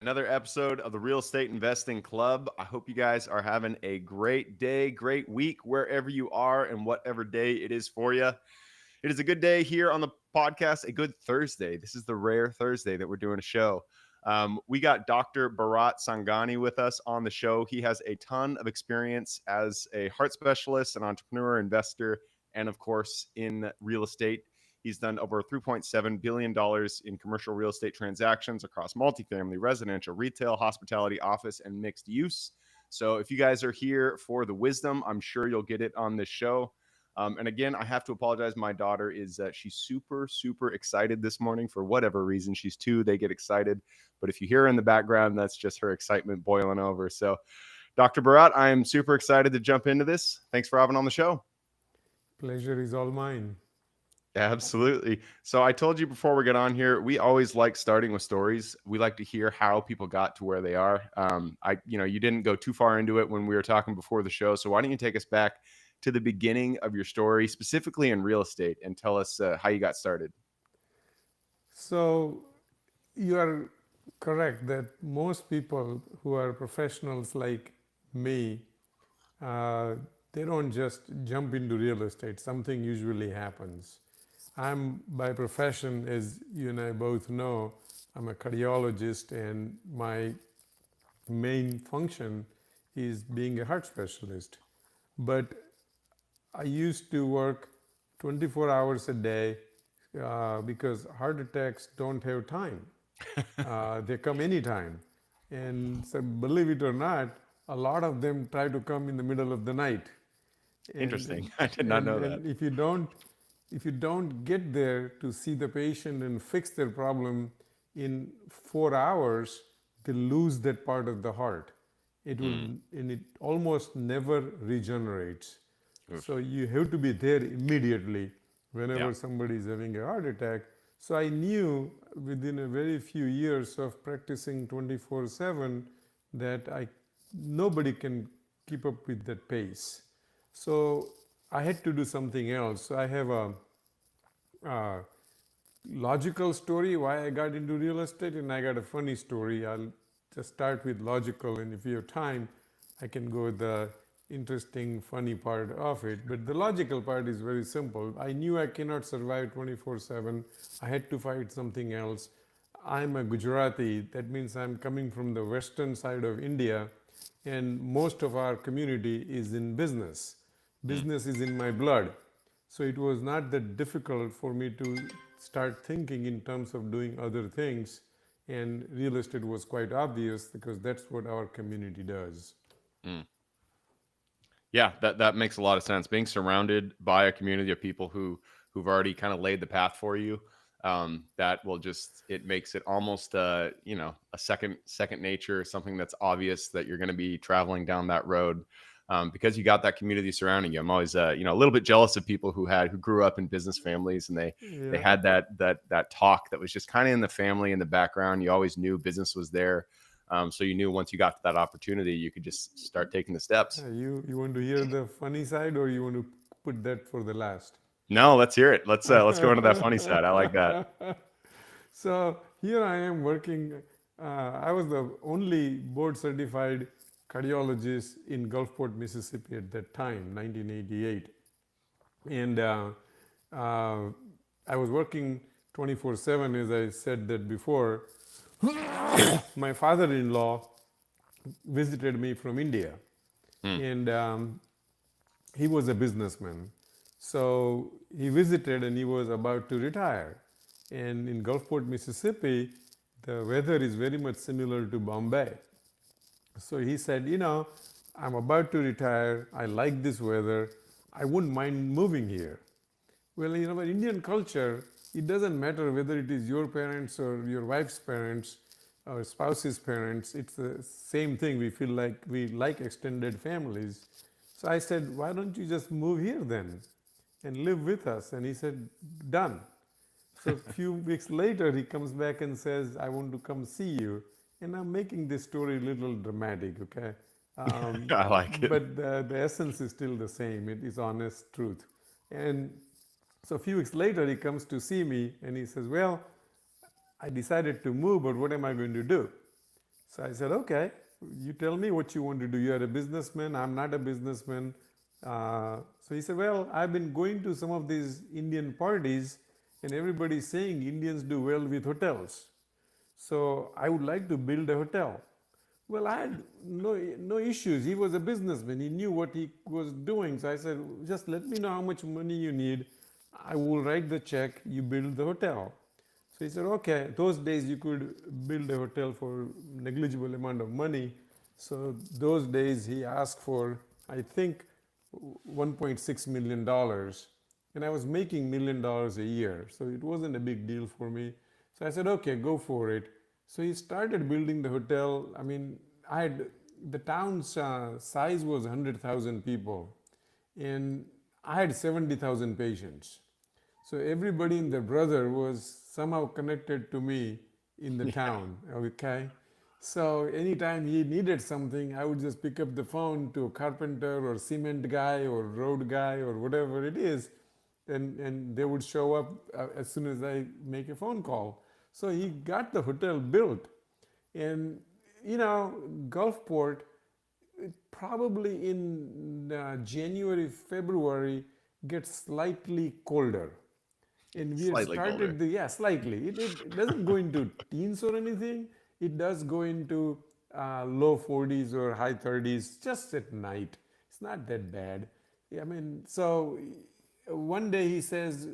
Another episode of the Real Estate Investing Club. I hope you guys are having a great day, great week, wherever you are and whatever day it is for you. It is a good day here on the podcast, a good Thursday. This is the rare Thursday that we're doing a show. We got Dr. Bharat Sangani with us on the show. He has a ton of experience as a heart specialist, an entrepreneur, investor, and of course in real estate. He's done over $3.7 billion in commercial real estate transactions across multifamily, residential, retail, hospitality, office, and mixed use. So if you guys are here for the wisdom, I'm sure you'll get it on this show. And again, I have to apologize. My daughter is she's super excited this morning for whatever reason. She's 2. They get excited. But if you hear her in the background, that's just her excitement boiling over. So Dr. Bharat, I am super excited to jump into this. Thanks for having on the show. Pleasure is all mine. Absolutely. So I told you before we get on here, we always like starting with stories. We like to hear how people got to where they are. You didn't go too far into it when we were talking before the show. So why don't you take us back to the beginning of your story, specifically in real estate, and tell us how you got started? So, you are correct that most people who are professionals like me, uh, they don't just jump into real estate. Something usually happens. I'm by profession, as you and I both know, I'm a cardiologist, and my main function is being a heart specialist. But I used to work 24 hours a day because heart attacks don't have time. They come anytime. And so, believe it or not, a lot of them try to come in the middle of the night. And, Interesting. and, I did not and, know that. and if you don't get there to see the patient and fix their problem in 4 hours, they lose that part of the heart. It will, and it almost never regenerates. Oof. So you have to be there immediately Yeah. whenever somebody is having a heart attack. So I knew within a very few years of practicing 24/7 that nobody can keep up with that pace. So I had to do something else. So I have a logical story why I got into real estate, and I got a funny story. I'll just start with logical, and if you have time, I can go with the interesting, funny part of it. But the logical part is very simple. I knew I cannot survive 24/7. I had to find something else. I'm a Gujarati. That means I'm coming from the western side of India, and most of our community is in business. Mm. Business is in my blood. So it was not that difficult for me to start thinking in terms of doing other things. And real estate was quite obvious because that's what our community does. Mm. Yeah, that makes a lot of sense. Being surrounded by a community of people who've already kind of laid the path for you, that will just it makes it almost a second nature, something that's obvious that you're going to be traveling down that road. Because you got that community surrounding you. I'm always a little bit jealous of people who grew up in business families, and they Yeah. had that talk that was just kind of in the family in the background. You always knew business was there. So you knew once you got to that opportunity, you could just start taking the steps. You want to hear the funny side, or you want to put that for the last? No, let's hear it. Let's go into that funny side. I like that. So here I am working. I was the only board certified cardiologist in Gulfport, Mississippi at that time, 1988. And uh, I was working 24/7, as I said that before. My father in law visited me from India, Hmm. and he was a businessman. So he visited and he was about to retire. And in Gulfport, Mississippi, the weather is very much similar to Bombay. So he said, I'm about to retire. I like this weather. I wouldn't mind moving here. Well, in Indian culture, it doesn't matter whether it is your parents or your wife's parents or spouse's parents. It's the same thing. We feel like we like extended families. So I said, why don't you just move here then and live with us? And he said, done. So a few weeks later, he comes back and says, I want to come see you. And I'm making this story a little dramatic, okay? I like it. But the essence is still the same. It is honest truth. And so a few weeks later, he comes to see me and he says, well, I decided to move, but what am I going to do? So I said, okay, you tell me what you want to do. You're a businessman. I'm not a businessman. So he said, well, I've been going to some of these Indian parties, and everybody's saying Indians do well with hotels. So I would like to build a hotel. Well, I had no issues. He was a businessman. He knew what he was doing. So I said, just let me know how much money you need. I will write the check. You build the hotel. So he said, okay. Those days you could build a hotel for negligible amount of money. So those days he asked for, I think, $1.6 million, and I was making $1 million a year. So it wasn't a big deal for me. So I said, okay, go for it. So he started building the hotel. I mean, I had the town's size was 100,000 people, and I had 70,000 patients. So everybody and their brother was somehow connected to me in the Yeah. town. Okay. So anytime he needed something, I would just pick up the phone to a carpenter or cement guy or road guy or whatever it is, and they would show up as soon as I make a phone call. So he got the hotel built, and Gulfport, probably in January, February, gets slightly colder. And we had Slightly colder. started the, yeah, slightly. It doesn't go into teens or anything. It does go into low 40s or high 30s just at night. It's not that bad. I mean, so one day he says,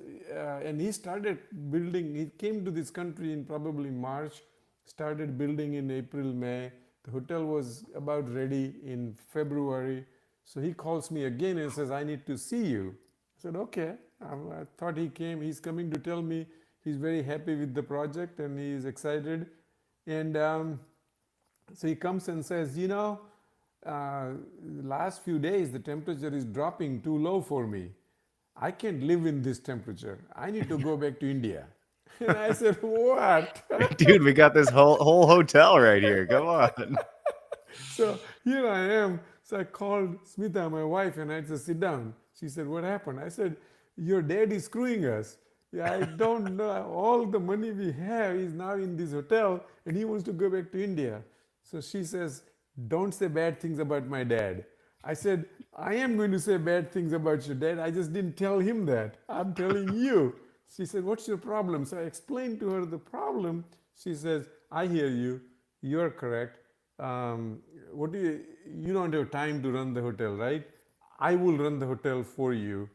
and he started building, he came to this country in probably March, started building in April, May. The hotel was about ready in February. So he calls me again and says, I need to see you. I said, okay. I thought he's coming to tell me he's very happy with the project and he's excited. And so he comes and says, last few days the temperature is dropping too low for me. I can't live in this temperature. I need to go back to India. And I said, what? Dude, we got this whole hotel right here. Come on. So here I am. So I called Smita, my wife, and I said, sit down. She said, what happened? I said, your dad is screwing us. Yeah, I don't know. All the money we have is now in this hotel, and he wants to go back to India. So she says, don't say bad things about my dad. I said, I am going to say bad things about your dad. I just didn't tell him that. I'm telling you. She said, what's your problem? So I explained to her the problem. She says, I hear you. You're correct. What do you don't have time to run the hotel, right? I will run the hotel for you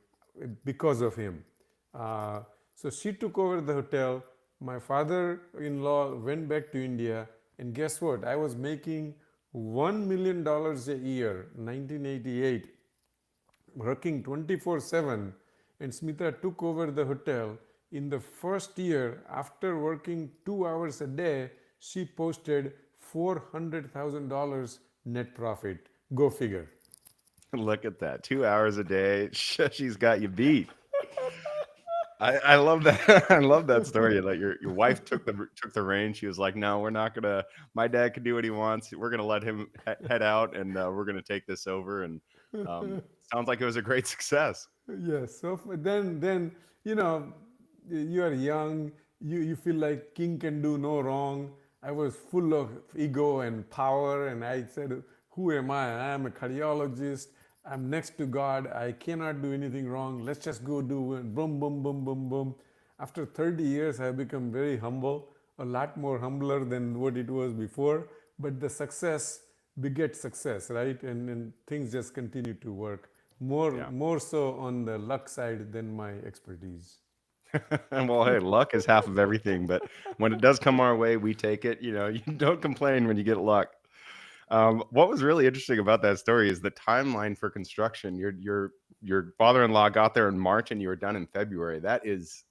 because of him. Uh, so she took over the hotel. My father-in-law went back to India, and guess what? I was making $1 million a year, 1988, working 24/7, and Smita took over the hotel. In the first year, after working 2 hours a day, she posted $400,000 net profit. Go figure. Look at that. 2 hours a day. She's got you beat. I love that. I love that story. Like your wife took the reins. She was like, "No, we're not gonna. My dad can do what he wants. We're gonna let him head out, and we're gonna take this over." And sounds like it was a great success. Yes. So then you know you are young. You feel like king can do no wrong. I was full of ego and power, and I said, "Who am I? I am a cardiologist. I'm next to God. I cannot do anything wrong. Let's just go do it. Boom, boom, boom, boom, boom." After 30 years, I've become very humble, a lot more humbler than what it was before. But the success begets success, right? And things just continue to work Yeah. more so on the luck side than my expertise. Well, hey, luck is half of everything, but when it does come our way, we take it. You don't complain when you get luck. What was really interesting about that story is the timeline for construction. Your father-in-law got there in March, and you were done in February. That is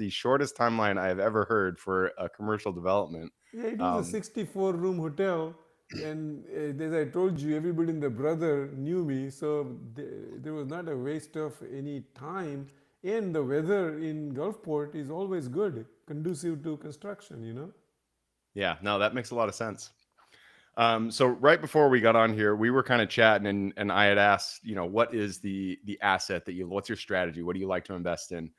the shortest timeline I have ever heard for a commercial development. Yeah, it was a Um, 64-room hotel, and as I told you, everybody in the brother knew me, so there was not a waste of any time. And the weather in Gulfport is always good, conducive to construction. yeah, no, that makes a lot of sense. So right before we got on here, we were kind of chatting, and I had asked, what is the asset that what's your strategy? What do you like to invest in?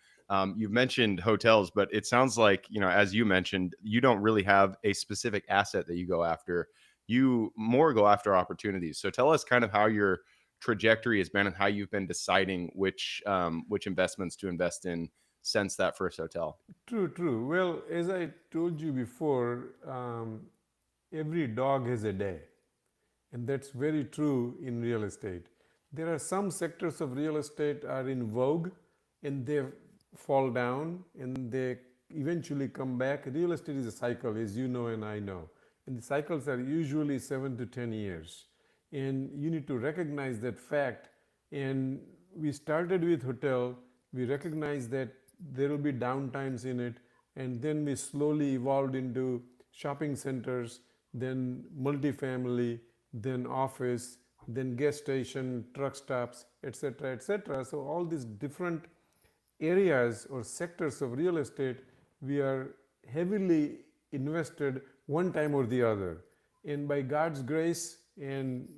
You've mentioned hotels, but it sounds like, as you mentioned, you don't really have a specific asset that you go after. You more go after opportunities. So tell us kind of how your trajectory has been and how you've been deciding which investments to invest in since that first hotel. True, true. Well, as I told you before, every dog has a day. And that's very true in real estate. There are some sectors of real estate are in vogue and they fall down and they eventually come back. Real estate is a cycle, as you know and I know. And the cycles are usually 7 to 10 years. And you need to recognize that fact. And we started with hotel, we recognized that there will be downtimes in it, and then we slowly evolved into shopping centers, then multifamily, then office, then gas station, truck stops, etc., etc. So all these different areas or sectors of real estate, we are heavily invested one time or the other. And by God's grace and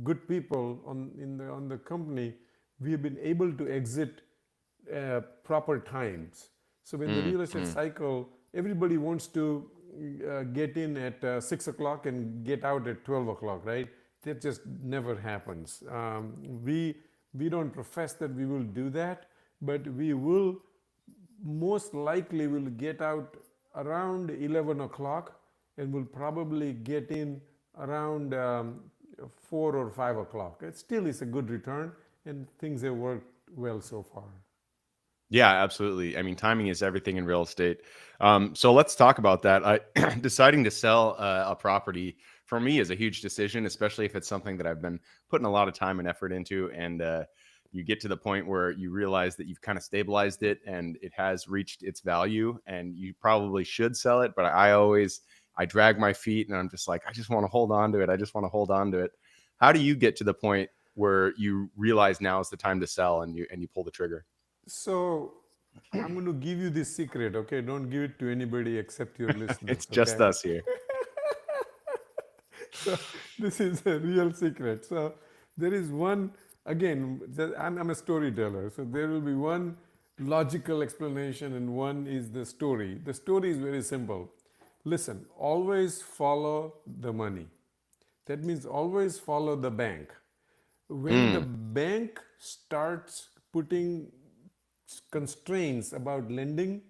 good people on the company, we have been able to exit proper times. So when the Mm, real estate mm. cycle, everybody wants to get in at 6 o'clock and get out at 12 o'clock, right? That just never happens. We don't profess that we will do that, but we will most likely will get out around 11 o'clock and will probably get in around 4 or 5 o'clock. It still is a good return and things have worked well so far. Yeah, absolutely. I mean, timing is everything in real estate. So let's talk about that. Deciding to sell a property for me is a huge decision, especially if it's something that I've been putting a lot of time and effort into. And you get to the point where you realize that you've kind of stabilized it and it has reached its value, and you probably should sell it. But I drag my feet, and I'm just like, I just want to hold on to it. I just want to hold on to it. How do you get to the point where you realize now is the time to sell and you pull the trigger? So I'm going to give you this secret, okay? Don't give it to anybody except your It's listeners, just okay? us here. So this is a real secret. So there is one, again, I'm a storyteller. So there will be one logical explanation and one is the story. The story is very simple. Listen, always follow the money. That means always follow the bank. When the Mm, bank starts putting constraints about lending,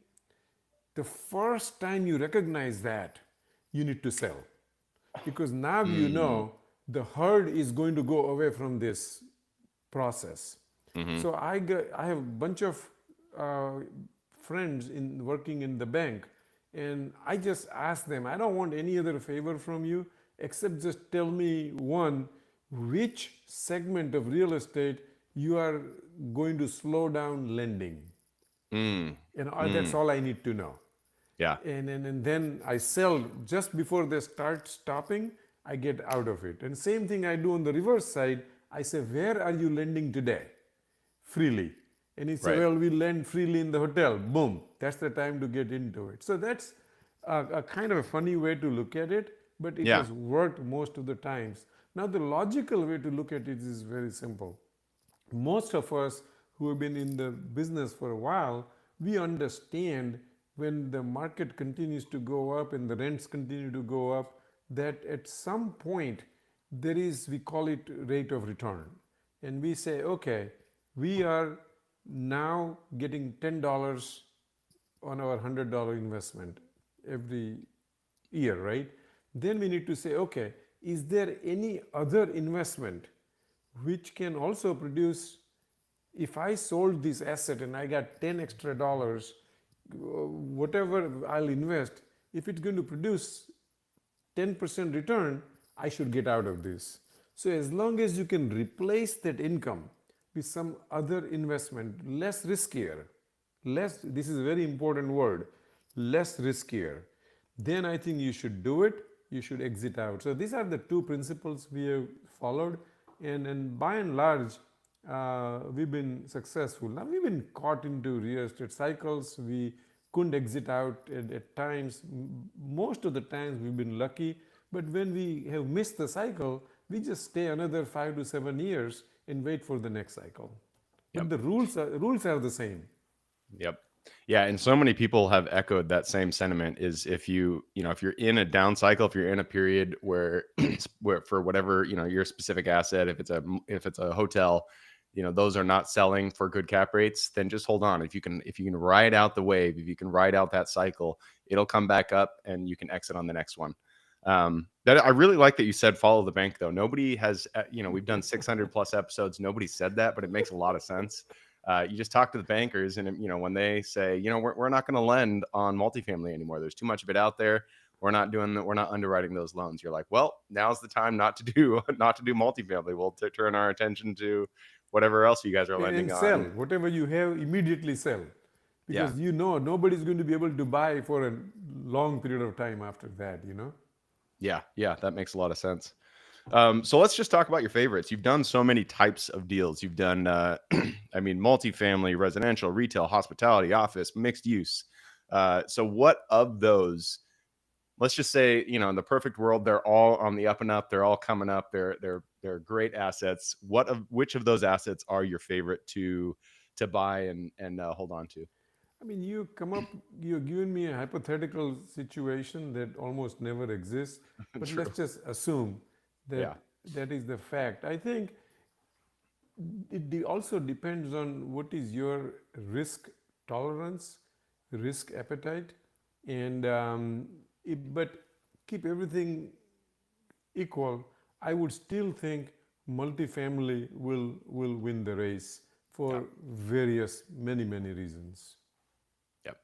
the first time you recognize that, you need to sell. Because now you mm, know the herd is going to go away from this process. mhm. So I have a bunch of uh, friends in working in the bank, and I just ask them, I don't want any other favor from you except just tell me one, which segment of real estate you are going to slow down lending. Mm, And that's mm. all I need to know. Yeah, And then I sell just before they start stopping, I get out of it. And same thing I do on the reverse side. I say, where are you lending today? Freely. And he said, right. well, we lend freely in the hotel. Boom. That's the time to get into it. So that's a kind of a funny way to look at it, but it Yeah. has worked most of the times. Now, the logical way to look at it is very simple. Most of us who have been in the business for a while, we understand when the market continues to go up and the rents continue to go up, that at some point there is, we call it rate of return. And we say, okay, we are now getting $10 on our $100 investment every year, right? Then we need to say, okay, is there any other investment which can also produce, if I sold this asset and I got 10 extra dollars, whatever I'll invest, if it's going to produce 10% return, I should get out of this. So as long as you can replace that income with some other investment, less riskier, less, this is a very important word, less riskier, then I think you should do it, you should exit out. So these are the two principles we have followed, and by and large, we've been successful. Now we've been caught into real estate cycles. We couldn't exit out at times. Most of the times we've been lucky, but when we have missed the cycle, we just stay another 5 to 7 years and wait for the next cycle. But Yep. the rules are the same. Yep. Yeah, and so many people have echoed that same sentiment. Is if if you're in a down cycle, if you're in a period where where for whatever, your specific asset, if it's a hotel, those are not selling for good cap rates, then just hold on. If you can ride out the wave, if you can ride out that cycle, it'll come back up and you can exit on the next one. That I really like that you said follow the bank though. Nobody has, we've done 600 plus episodes. Nobody said that, but it makes a lot of sense. You just talk to the bankers, and when they say, we're not going to lend on multifamily anymore. There's too much of it out there. We're not doing that. We're not underwriting those loans. You're like, well, now's the time not to do not to do multifamily. We'll turn our attention to whatever else you guys are lending And sell on. whatever you have, immediately sell, Yeah, because nobody's going to be able to buy for a long period of time after that. yeah, that makes a lot of sense. So let's just talk about your favorites. You've done so many types of deals. You've done, multifamily, residential, retail, hospitality, office, mixed use. So what of those? Let's just say, in the perfect world, they're all on the up and up. They're all coming up. They're great assets. Which of those assets are your favorite to buy and hold on to? I mean, you're giving me a hypothetical situation that almost never exists, but True. let's just assume that Yeah. that is the fact. I think it also depends on what is your risk tolerance, risk appetite, and but keep everything equal. I would still think multifamily will win the race Yeah. for various many reasons. Yep.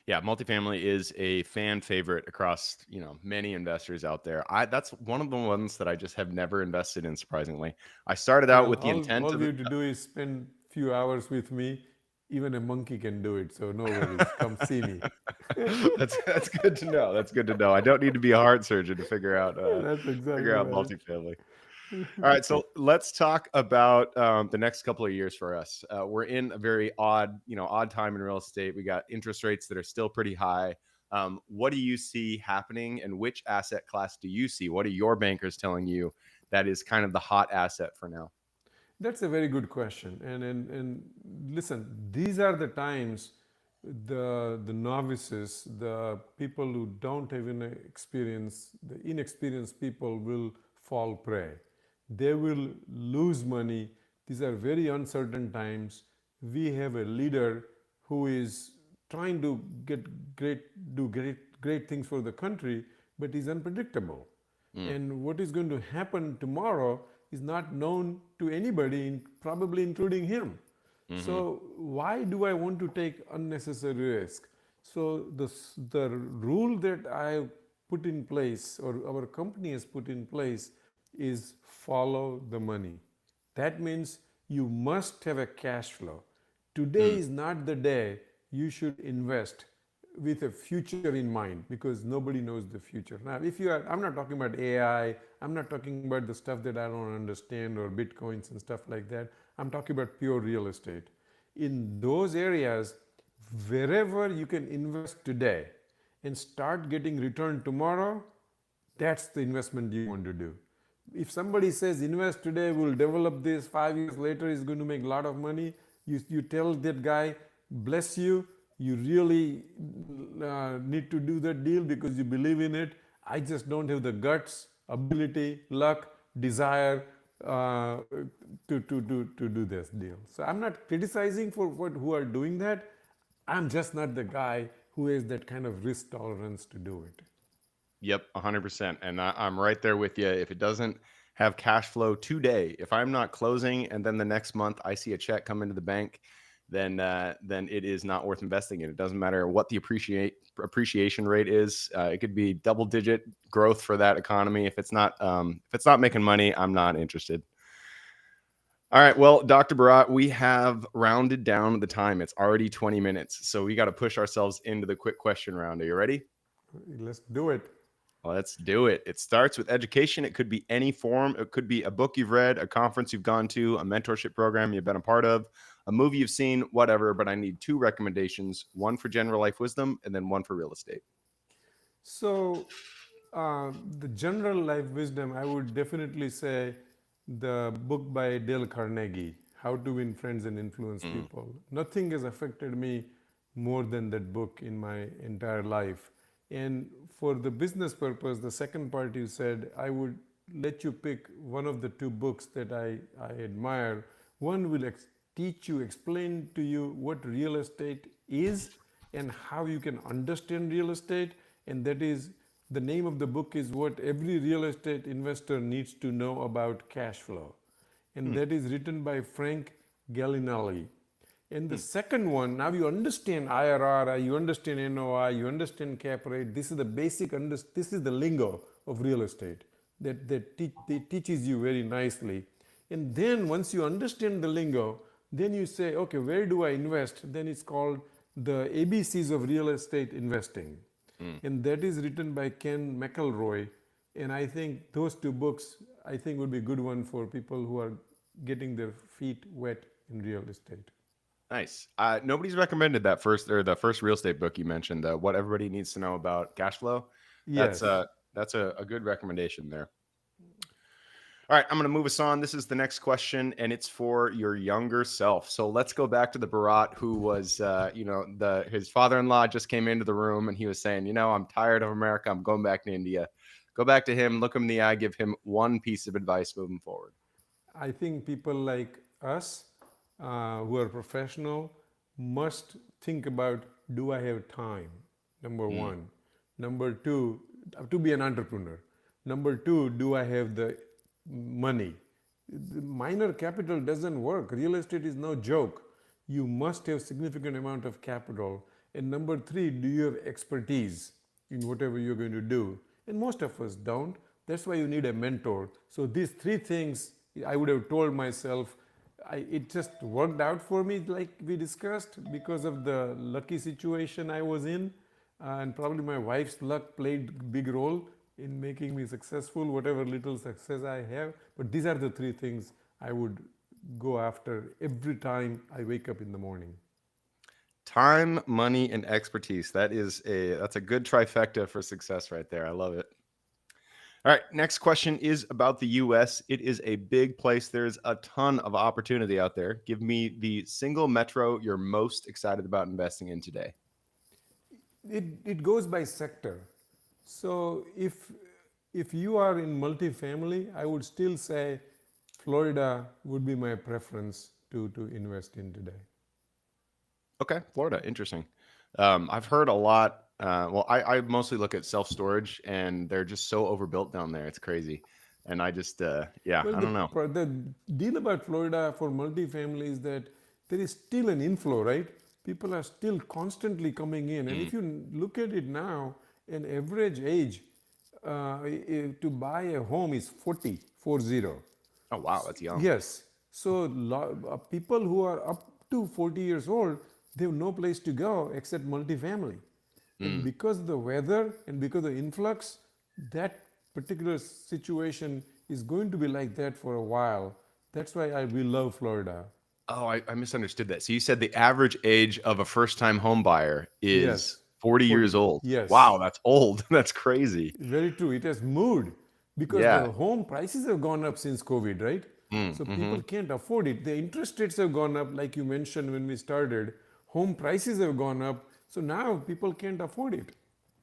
Yeah, multifamily is a fan favorite across, many investors out there. That's one of the ones that I just have never invested in, surprisingly. I started out Well, with the all intent we of have to do is spend few hours with me. Even a monkey can do it, so no worries. Come see me. that's good to know. That's good to know. I don't need to be a heart surgeon to That's figure exactly out right. multifamily. All right, so let's talk about the next couple of years for us. We're in a very odd time in real estate. We got interest rates that are still pretty high. What do you see happening, and which asset class do you see? What are your bankers telling you that is kind of the hot asset for now? That's a very good question. And listen, these are the times the novices, the people who don't have any experience, the inexperienced people will fall prey. They will lose money. These are very uncertain times. We have a leader who is trying to do great things for the country, but is unpredictable. Mm, And what is going to happen tomorrow is not known to anybody, probably including him. hmm. So why do I want to take unnecessary risk? So the rule that I put in place, or our company has put in place, is follow the money. That means you must have a cash flow. Today Mm, is not the day you should invest with a future in mind, because nobody knows the future. Now, if you are, I'm not talking about AI, I'm not talking about the stuff that I don't understand, or bitcoins and stuff like that. I'm talking about pure real estate. In those areas, wherever you can invest today and start getting return tomorrow, that's the investment you want to do. If somebody says invest today, we'll develop this, 5 years later is going to make a lot of money, you tell that guy, bless you, you really need to do that deal because you believe in it. I just don't have the guts, ability, luck, desire uh, to do this deal. So I'm not criticizing for who are doing that. I'm just not the guy who has that kind of risk tolerance to do it. yep, 100%. And I'm right there with you. If it doesn't have cash flow today, if I'm not closing and then the next month I see a check come into the bank, then it is not worth investing in. It doesn't matter what the appreciation rate is. It could be double digit growth for that economy. If it's not making money, I'm not interested. All right. Well, Dr. Barat, we have rounded down the time. It's already 20 minutes. So we got to push ourselves into the quick question round. Are you ready? Let's do it. Let's do it. It starts with education. It could be any form. It could be a book you've read, a conference you've gone to, a mentorship program you've been a part of, a movie you've seen, whatever. But I need two recommendations, one for general life wisdom and then one for real estate. So, the general life wisdom, I would definitely say the book by Dale Carnegie, How to Win Friends and Influence Mm, People. Nothing has affected me more than that book in my entire life. And for the business purpose, the second part you said, I would let you pick one of the two books that I admire. One will teach you, explain to you what real estate is and how you can understand real estate. And that is, the name of the book is What Every Real Estate Investor Needs to Know About Cash Flow. And Hmm, that is written by Frank Gallinelli. And the hmm, second one, now you understand IRR, you understand NOI, you understand cap rate. This is the basic, this is the lingo of real estate that teaches you very nicely. And then once you understand the lingo, then you say, okay, where do I invest? Then it's called the ABCs of real estate investing. hmm. And that is written by Ken McElroy. And I think those two books, I think would be a good one for people who are getting their feet wet in real estate. Nice. Nobody's recommended that first or the first real estate book you mentioned, What Everybody Needs to Know About Cash Flow. That's Yes. uh that's a good recommendation there. All right, I'm going to move us on. This is the next question, and it's for your younger self. So let's go back to the Bharat who was, the his father-in-law just came into the room, and he was saying, I'm tired of America. I'm going back to India. Go back to him, look him in the eye, give him one piece of advice moving forward. I think people like us who are professional must think about, do I have time? Number Mm, one. Number two, to be an entrepreneur. Number two, do I have the money? The minor capital doesn't work. Real estate is no joke. You must have significant amount of capital. And number three, do you have expertise in whatever you're going to do? And most of us don't. That's why you need a mentor. So these three things I would have told myself. It just worked out for me, like we discussed, because of the lucky situation I was in, and probably my wife's luck played a big role in making me successful, whatever little success I have. But these are the three things I would go after every time I wake up in the morning. Time, money, and expertise. That's a good trifecta for success right there. I love it. All right, next question is about the US. It is a big place. There's a ton of opportunity out there. Give me the single metro you're most excited about investing in today. It goes by sector. So if you are in multifamily, I would still say Florida would be my preference to invest in today. Okay, Florida, interesting. I've heard a lot. I mostly look at self storage, and they're just so overbuilt down there. It's crazy, and yeah, Well, I don't know. the deal about Florida for multifamily is that there is still an inflow, right? People are still constantly coming in. And if Mm. you look at it now, an average age to buy a home is 40. Oh wow, that's young. Yes. So people who are up to 40 years old, they have no place to go except multifamily. And Mm. because of the weather and because of the influx, that particular situation is going to be like that for a while. That's why we love Florida. Oh, I misunderstood that. So you said the average age of a first-time home buyer is Yes, 40 years 40. old. Yes, Wow, that's old. That's crazy. very true. It has moved because Yeah. the home prices have gone up since COVID, right? Mm, So hmm. people can't afford it. The interest rates have gone up, like you mentioned when we started. Home prices have gone up. So now people can't afford it.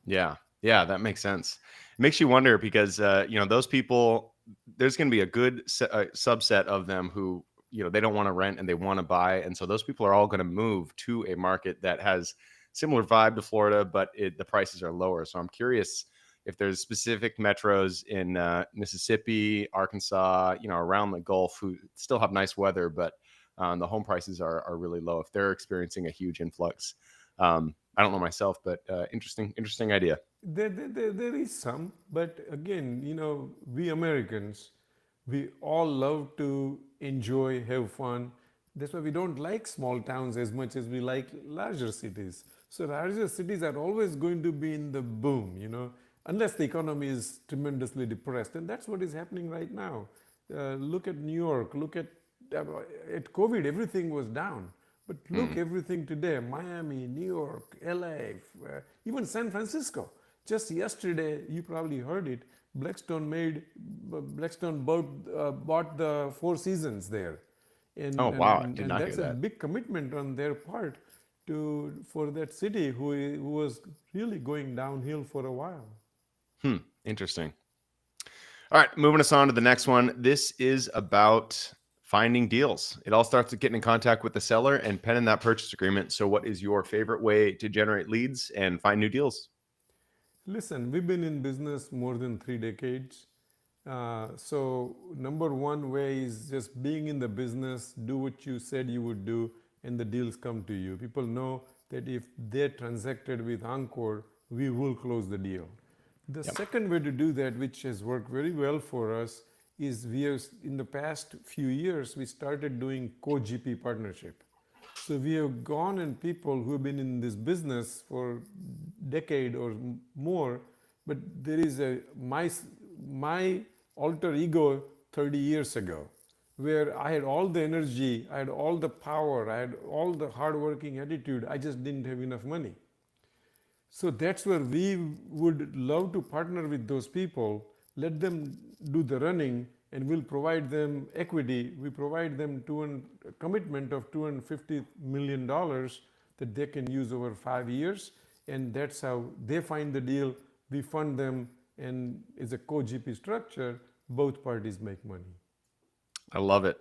Yeah. Yeah, that makes sense. It makes you wonder because those people, there's going to be a good subset of them who, they don't want to rent and they want to buy, and so those people are all going to move to a market that has similar vibe to Florida, but the prices are lower. So I'm curious if there's specific metros in Mississippi, Arkansas, around the Gulf who still have nice weather, but the home prices are really low. If they're experiencing a huge influx, I don't know myself, but interesting idea. There is some, but again, we Americans, we all love to enjoy, have fun. That's why we don't like small towns as much as we like larger cities. So larger cities are always going to be in the boom, unless the economy is tremendously depressed, and that's what is happening right now. Look at New York. Look uh, at COVID, everything was down. But look, Mm. everything today, Miami, New York, LA, even San Francisco. Just yesterday, you probably heard it, Blackstone bought the Four Seasons there. Oh And, and, wow, I and, did and not hear that's a that. big commitment on their part for that city who was really going downhill for a while. Interesting. All right, moving us on to the next one. This is about finding deals. It all starts with getting in contact with the seller and penning that purchase agreement. So, what is your favorite way to generate leads and find new deals? Listen, we've been in business more than 3 decades. So, number one way is just being in the business, do what you said you would do, and the deals come to you. People know that if they transacted with Encore, we will close the deal. The Yep. second way to do that, which has worked very well for us, is we have, in the past few years, we started doing co-GP partnership. So we have gone and people who have been in this business for decade or more, but there is a my alter ego 30 years ago, where I had all the energy, I had all the power, I had all the hardworking attitude. I just didn't have enough money. So that's where we would love to partner with those people, let them do the running, and we'll provide them equity. We provide them a commitment of $250 million that they can use over 5 years, and that's how they find the deal. We fund them, and it's a co-GP structure. Both parties make money. I love it.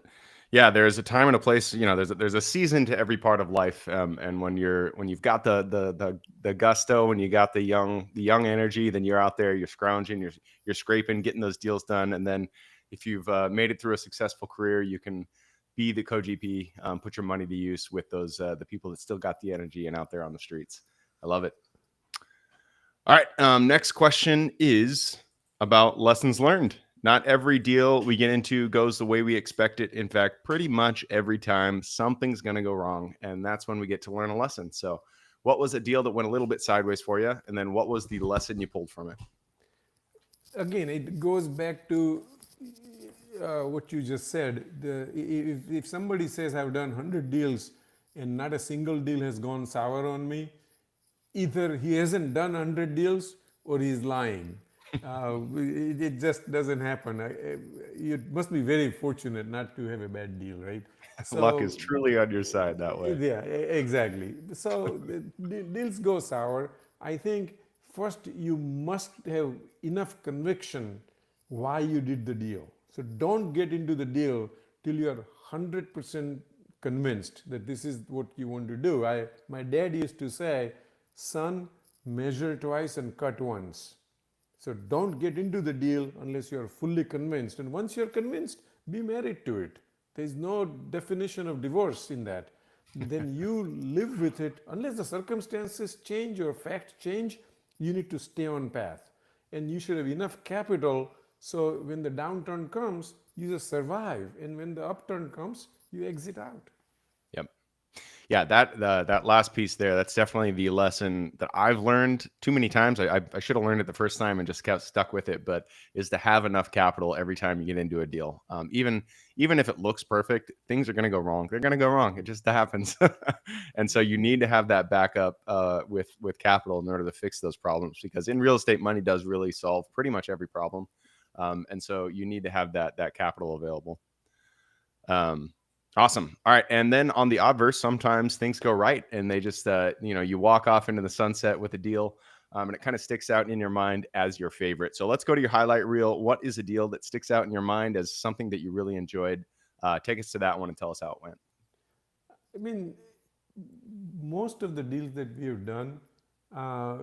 Yeah, there's a time and a place. There's a season to every part of life, and when you've got the gusto, when you got the young energy, then you're out there, you're scrounging, you're scraping, getting those deals done, and then if you've made it through a successful career, you can be the co-GP, put your money to use with those the people that still got the energy and out there on the streets. I love it. All right. Next question is about lessons learned. Not every deal we get into goes the way we expect it. In fact, pretty much every time something's going to go wrong. And that's when we get to learn a lesson. So, what was a deal that went a little bit sideways for you? And then what was the lesson you pulled from it? Again, it goes back to what you just said. If somebody says I've done 100 deals and not a single deal has gone sour on me, either he hasn't done 100 deals or he's lying. It just doesn't happen. You must be very fortunate not to have a bad deal, right? Luck is So truly on your side that way. yeah, exactly. So the deals go sour. I think first you must have enough conviction why you did the deal. So don't get into the deal till you are 100% convinced that this is what you want to do. My dad used to say, son, measure twice and cut once. So don't get into the deal unless you are fully convinced. And once you're convinced, be married to it. There is no definition of divorce in that. Then you live with it. Unless the circumstances change or facts change, you need to stay on path. And you should have enough capital so when the downturn comes, you just survive. And when the upturn comes, you exit out. Yep. Yeah, that last piece there, that's definitely the lesson that I've learned too many times. I should have learned it the first time and just kept stuck with it, but is to have enough capital every time you get into a deal. Even if it looks perfect, things are going to go wrong. They're going to go wrong. It just happens. And so you need to have that backup with capital in order to fix those problems, because in real estate, money does really solve pretty much every problem. And so you need to have that capital available. Awesome. All right. And then on the obverse, sometimes things go right and they just, you walk off into the sunset with a deal, and it kind of sticks out in your mind as your favorite. So let's go to your highlight reel. What is a deal that sticks out in your mind as something that you really enjoyed? Take us to that one and tell us how it went. I mean, most of the deals that we have done, uh,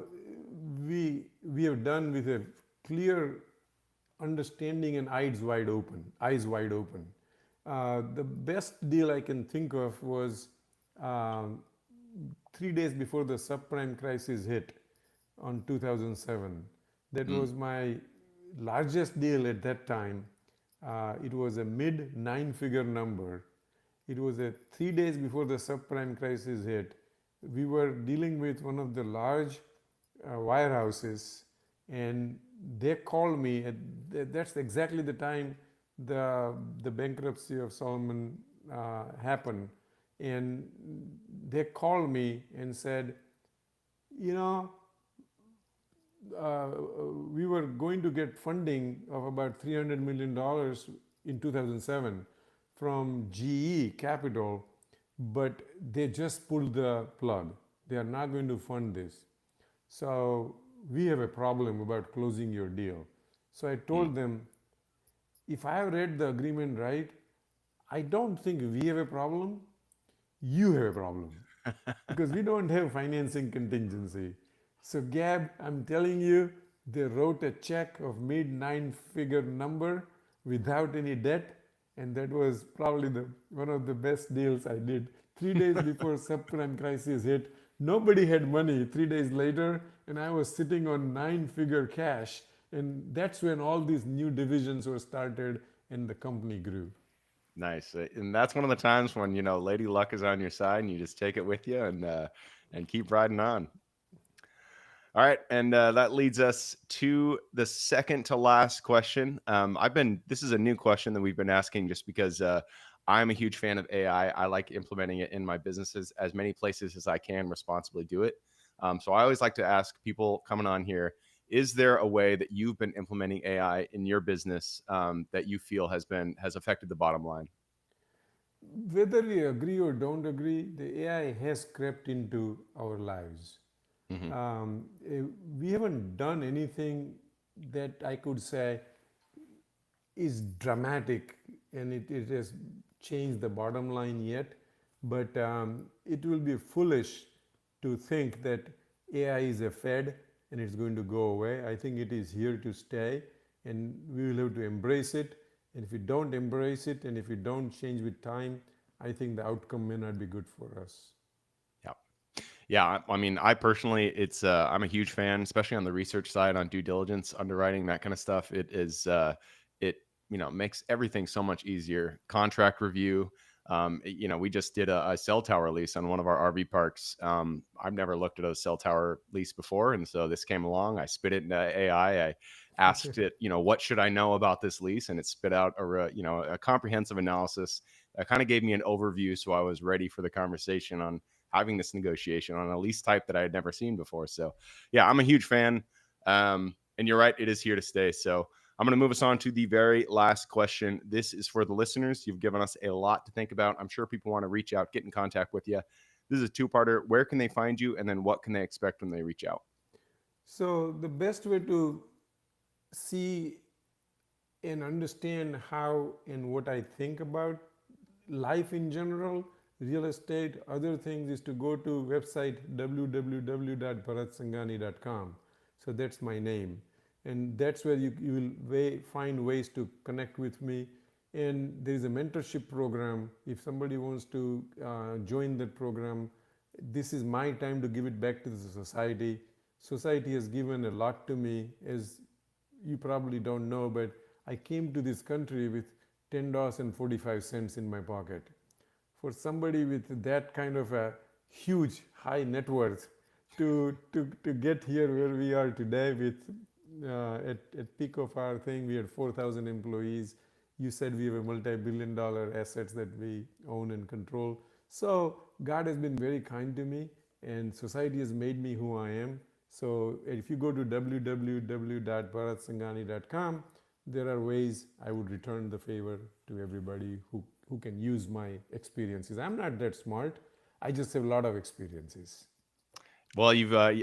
we have done with a clear understanding and eyes wide open. Eyes wide open. The best deal I can think of was um, 3 days before the subprime crisis hit on 2007. That Mm, was my largest deal at that time. It was a mid nine-figure number. It was 3 days before the subprime crisis hit. We were dealing with one of the large wirehouses, and they called me. That's exactly the time the bankruptcy of Solomon happened, and they called me and said, you know, uh, we were going to get funding of about $300 million in 2007 from GE Capital, but they just pulled the plug. They are not going to fund this. So we have a problem about closing your deal. So I Mm. told them, if I have read the agreement right, I don't think we have a problem. You have a problem because we don't have financing contingency. So, Gab, I'm telling you, they wrote a check of mid nine-figure number without any debt, and that was probably the one of the best deals I did. 3 days before subprime crisis hit, nobody had money. 3 days later, and I was sitting on nine-figure cash, and that's when all these new divisions were started, and the company grew. Nice. And that's one of the times when, Lady Luck is on your side and you just take it with you and keep riding on. All right, and that leads us to the second to last question. This is a new question that we've been asking just because I'm a huge fan of AI. I like implementing it in my businesses as many places as I can responsibly do it. So I always like to ask people coming on here, is there a way that you've been implementing AI in your business that you feel has affected the bottom line? Whether we agree or don't agree, the AI has crept into our lives. Hmm. We haven't done anything that I could say is dramatic and it has changed the bottom line yet, but it will be foolish to think that AI is a fad and it's going to go away. I think it is here to stay and we will have to embrace it. And if we don't embrace it and if we don't change with time, I think the outcome may not be good for us. Yeah. Yeah, I mean, I personally, I'm a huge fan, especially on the research side, on due diligence, underwriting, that kind of stuff. It makes everything so much easier. Contract review. We just did a cell tower lease on one of our RV parks. I've never looked at a cell tower lease before, and so this came along. I spit it into AI. I asked it, what should I know about this lease, and it spit out a comprehensive analysis that kind of gave me an overview, so I was ready for the conversation on having this negotiation on a lease type that I had never seen before. So, yeah, I'm a huge fan. And you're right, it is here to stay. So, I'm going to move us on to the very last question. This is for the listeners. You've given us a lot to think about. I'm sure people want to reach out, get in contact with you. This is a two-parter. Where can they find you? And then what can they expect when they reach out? So, the best way to see and understand how and what I think about life in general, real estate, other things is to go to website www.bharatsanghani.com. So that's my name. And that's where you will find ways to connect with me. And there is a mentorship program. If somebody wants to join that program, this is my time to give it back to the society. Society has given a lot to me, as you probably don't know, but I came to this country with $10.45 in my pocket. For somebody with that kind of a huge high net worth to get here where we are today with at peak of our thing, we had 4,000 employees. You said we have a multi-billion dollar assets that we own and control. So God has been very kind to me and society has made me who I am. So if you go to www.bharatsanghani.com, there are ways I would return the favor to everybody who can use my experiences. I'm not that smart. I just have a lot of experiences. Well,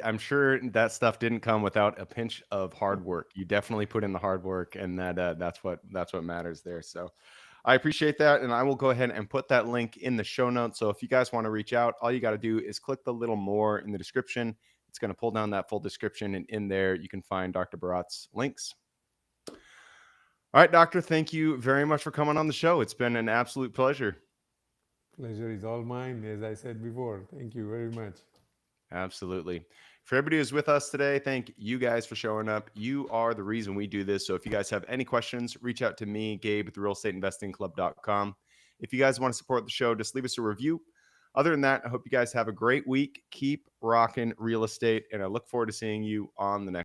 I'm sure that stuff didn't come without a pinch of hard work. You definitely put in the hard work, and that's what matters there. So, I appreciate that, and I will go ahead and put that link in the show notes. So, if you guys want to reach out, all you got to do is click the little more in the description. It's going to pull down that full description, and in there you can find Dr. Bharat's links. All right, Doctor, thank you very much for coming on the show. It's been an absolute pleasure. Pleasure is all mine, as I said before. Thank you very much. Absolutely. For everybody who's with us today, thank you guys for showing up. You are the reason we do this. So if you guys have any questions, reach out to me, Gabe at therealestateinvestingclub.com. If you guys want to support the show, just leave us a review. Other than that, I hope you guys have a great week. Keep rocking real estate, and I look forward to seeing you on the next